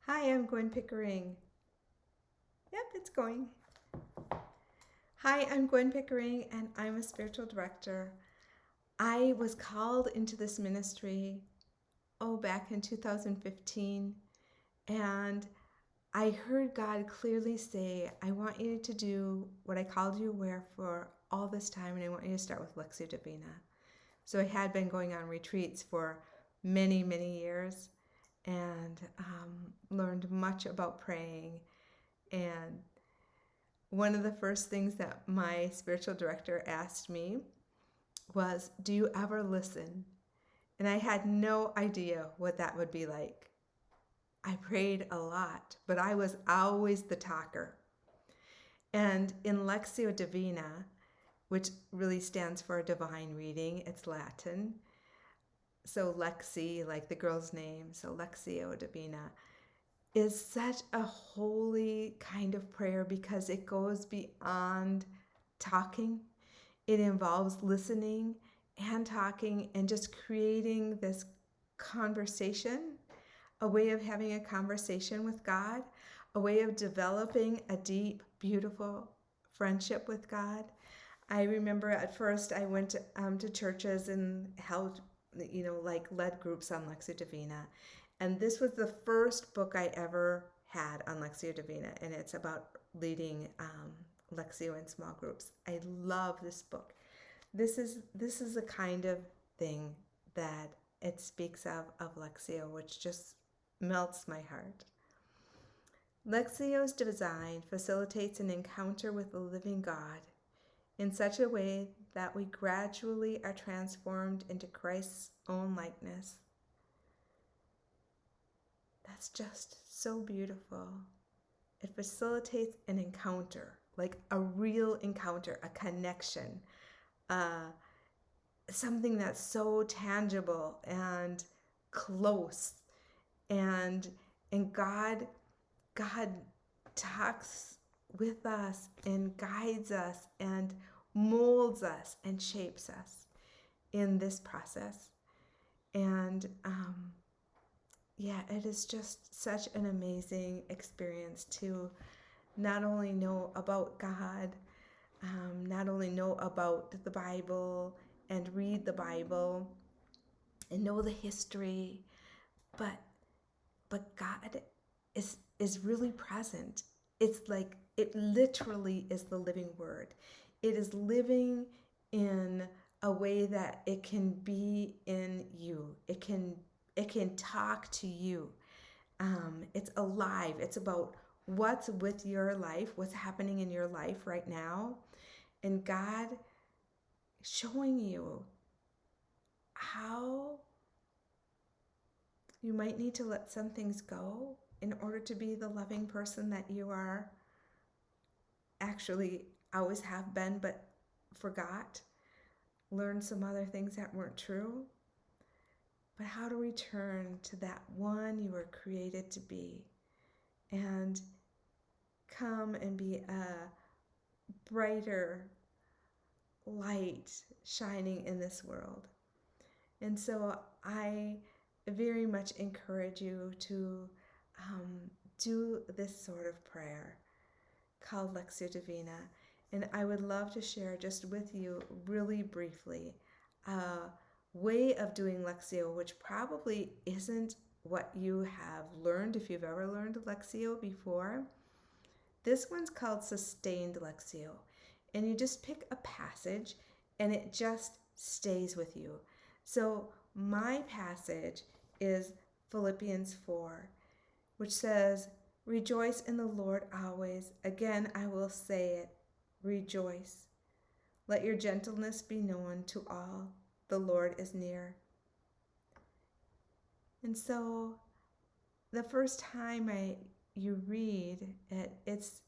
Hi, I'm Gwen Pickering. Yep, it's going. Hi, I'm Gwen Pickering, and I'm a spiritual director. I was called into this ministry, back in 2015, and I heard God clearly say, I want you to do what I called you where for all this time, and I want you to start with Lectio Divina. So I had been going on retreats for many, many years and learned much about praying. And one of the first things that my spiritual director asked me was, do you ever listen? And I had no idea what that would be like. I prayed a lot, but I was always the talker. And in Lectio Divina, which really stands for divine reading, it's Latin. So Lexi, like the girl's name, so Lectio Divina, is such a holy kind of prayer because it goes beyond talking. It involves listening and talking and just creating this conversation, a way of having a conversation with God, a way of developing a deep, beautiful friendship with God. I remember at first I went to churches and held, like led groups on Lectio Divina. And this was the first book I ever had on Lectio Divina, and it's about leading Lectio in small groups. I love this book. This is the kind of thing that it speaks of Lectio, which just melts my heart. Lectio's design facilitates an encounter with the living God in such a way that we gradually are transformed into Christ's own likeness. That's just so beautiful. It facilitates an encounter, like a real encounter, a connection, something that's so tangible and close, and God talks with us and guides us and molds us and shapes us in this process. And it is just such an amazing experience to not only know about God, not only know about the Bible and read the Bible and know the history, but God is really present. It's like it literally is the living word. It is living in a way that it can be in you. It can talk to you. It's alive. It's about what's with your life, what's happening in your life right now, and God showing you how you might need to let some things go in order to be the loving person that you are actually always have been, but forgot, learned some other things that weren't true. But how to return to that one you were created to be and come and be a brighter light shining in this world. And so I very much encourage you to do this sort of prayer called Lectio Divina. And I would love to share just with you really briefly a way of doing Lectio, which probably isn't what you have learned if you've ever learned Lectio before. This one's called Sustained Lectio. And you just pick a passage and it just stays with you. So my passage is Philippians 4, which says, rejoice in the Lord always. Again, I will say it, rejoice. Let your gentleness be known to all. The Lord is near. And so the first time you read it, it's